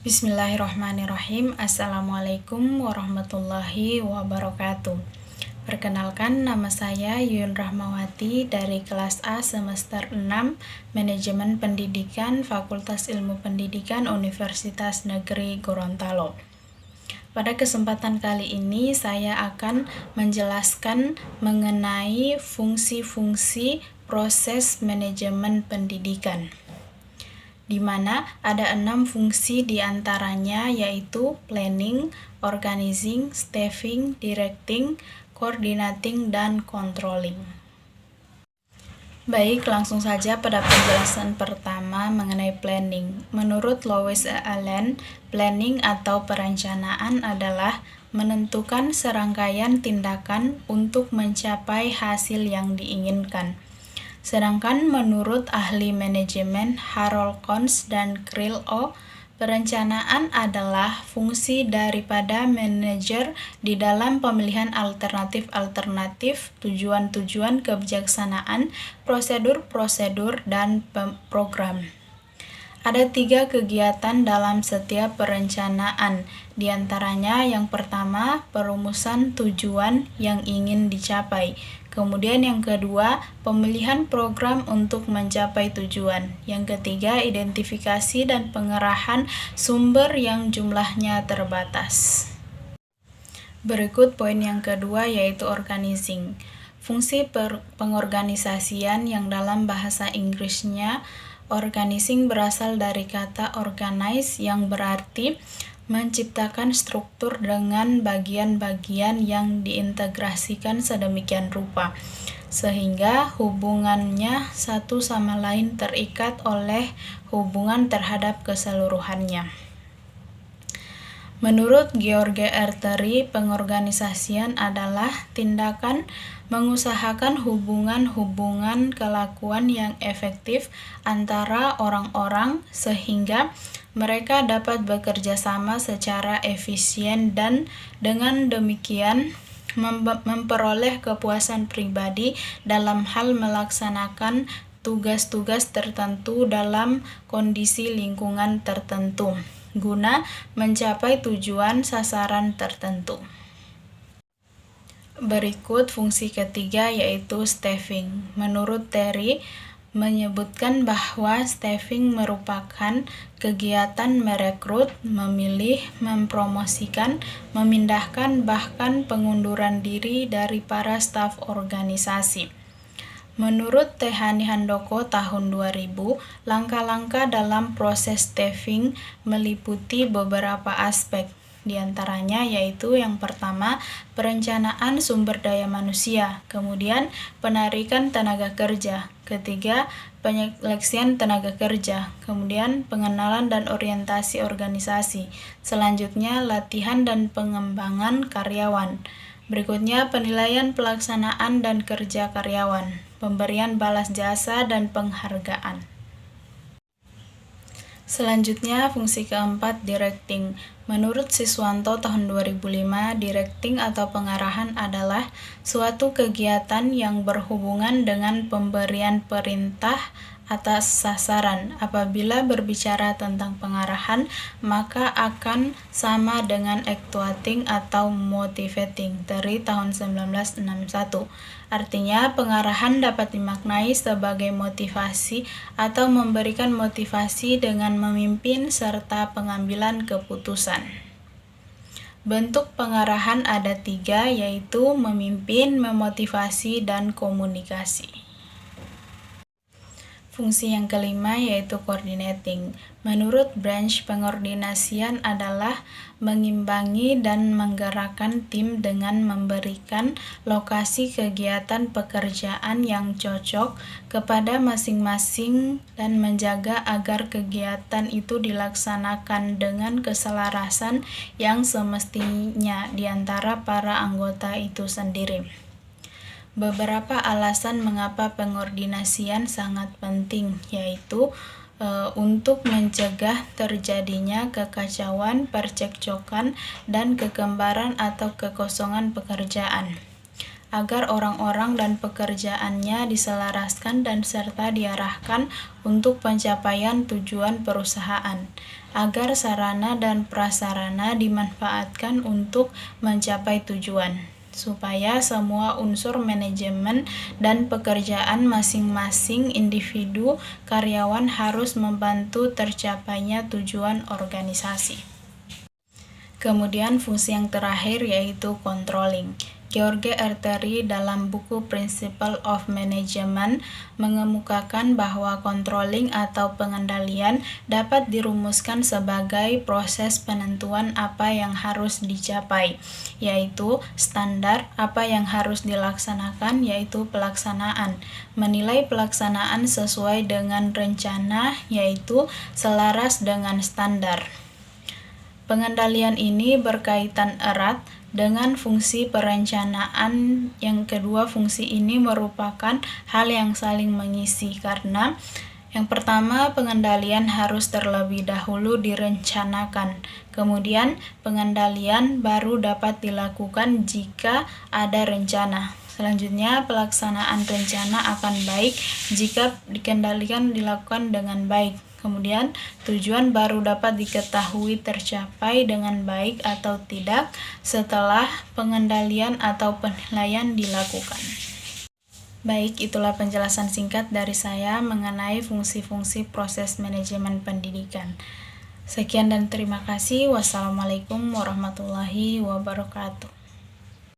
Bismillahirrahmanirrahim. Assalamualaikum warahmatullahi wabarakatuh. Perkenalkan, nama saya Yuyun Rahmawati dari kelas A semester 6 Manajemen Pendidikan Fakultas Ilmu Pendidikan Universitas Negeri Gorontalo. Pada kesempatan kali ini saya akan menjelaskan mengenai fungsi-fungsi proses manajemen pendidikan, di mana ada 6 fungsi diantaranya, yaitu planning, organizing, staffing, directing, coordinating, dan controlling. Baik, langsung saja pada penjelasan pertama mengenai planning. Menurut Lois Allen, planning atau perencanaan adalah menentukan serangkaian tindakan untuk mencapai hasil yang diinginkan. Sedangkan menurut ahli manajemen Harold Kohns dan Krill O, perencanaan adalah fungsi daripada manajer di dalam pemilihan alternatif-alternatif, tujuan-tujuan kebijaksanaan, prosedur-prosedur, dan program. Ada 3 kegiatan dalam setiap perencanaan, diantaranya yang pertama, perumusan tujuan yang ingin dicapai. Kemudian yang kedua, pemilihan program untuk mencapai tujuan. Yang ketiga, identifikasi dan pengerahan sumber yang jumlahnya terbatas. Berikut poin yang kedua, yaitu organizing. Fungsi pengorganisasian yang dalam bahasa Inggrisnya organizing berasal dari kata organize yang berarti menciptakan struktur dengan bagian-bagian yang diintegrasikan sedemikian rupa sehingga hubungannya satu sama lain terikat oleh hubungan terhadap keseluruhannya. Menurut George Artery, pengorganisasian adalah tindakan mengusahakan hubungan-hubungan kelakuan yang efektif antara orang-orang sehingga mereka dapat bekerja sama secara efisien dan dengan demikian memperoleh kepuasan pribadi dalam hal melaksanakan tugas-tugas tertentu dalam kondisi lingkungan tertentu guna mencapai tujuan sasaran tertentu. Berikut fungsi ketiga, yaitu staffing. Menurut Terry, menyebutkan bahwa staffing merupakan kegiatan merekrut, memilih, mempromosikan, memindahkan, bahkan pengunduran diri dari para staf organisasi. Menurut Tehani Handoko tahun 2000, langkah-langkah dalam proses staffing meliputi beberapa aspek. Di antaranya yaitu yang pertama, perencanaan sumber daya manusia, kemudian penarikan tenaga kerja, ketiga, penyeleksian tenaga kerja, kemudian pengenalan dan orientasi organisasi, selanjutnya latihan dan pengembangan karyawan, berikutnya penilaian pelaksanaan dan kerja karyawan, pemberian balas jasa dan penghargaan. Selanjutnya fungsi keempat, directing. Menurut Siswanto tahun 2005, directing atau pengarahan adalah suatu kegiatan yang berhubungan dengan pemberian perintah atas sasaran. Apabila berbicara tentang pengarahan, maka akan sama dengan actuating atau motivating dari tahun 1961. Artinya, pengarahan dapat dimaknai sebagai motivasi atau memberikan motivasi dengan memimpin serta pengambilan keputusan. Bentuk pengarahan ada 3, yaitu memimpin, memotivasi, dan komunikasi. Fungsi yang kelima yaitu coordinating. Menurut Branch, pengordinasian adalah mengimbangi dan menggerakkan tim dengan memberikan lokasi kegiatan pekerjaan yang cocok kepada masing-masing dan menjaga agar kegiatan itu dilaksanakan dengan keselarasan yang semestinya di antara para anggota itu sendiri. Beberapa alasan mengapa pengordinasian sangat penting, yaitu untuk mencegah terjadinya kekacauan, percekcokan, dan kekembaran atau kekosongan pekerjaan. agar orang-orang dan pekerjaannya diselaraskan dan serta diarahkan untuk pencapaian tujuan perusahaan, agar sarana dan prasarana dimanfaatkan untuk mencapai tujuan, supaya semua unsur manajemen dan pekerjaan masing-masing individu karyawan harus membantu tercapainya tujuan organisasi. Kemudian fungsi yang terakhir yaitu controlling. George Artery dalam buku Principle of Management mengemukakan bahwa controlling atau pengendalian dapat dirumuskan sebagai proses penentuan apa yang harus dicapai, yaitu standar, apa yang harus dilaksanakan, yaitu pelaksanaan, menilai pelaksanaan sesuai dengan rencana, yaitu selaras dengan standar. Pengendalian ini berkaitan erat dengan fungsi perencanaan. Yang kedua, fungsi ini merupakan hal yang saling mengisi karena yang pertama, pengendalian harus terlebih dahulu direncanakan. Kemudian, pengendalian baru dapat dilakukan jika ada rencana. Selanjutnya, pelaksanaan rencana akan baik jika dikendalikan dilakukan dengan baik. Kemudian, tujuan baru dapat diketahui tercapai dengan baik atau tidak setelah pengendalian atau penilaian dilakukan. Baik, itulah penjelasan singkat dari saya mengenai fungsi-fungsi proses manajemen pendidikan. Sekian dan terima kasih. Wassalamualaikum warahmatullahi wabarakatuh.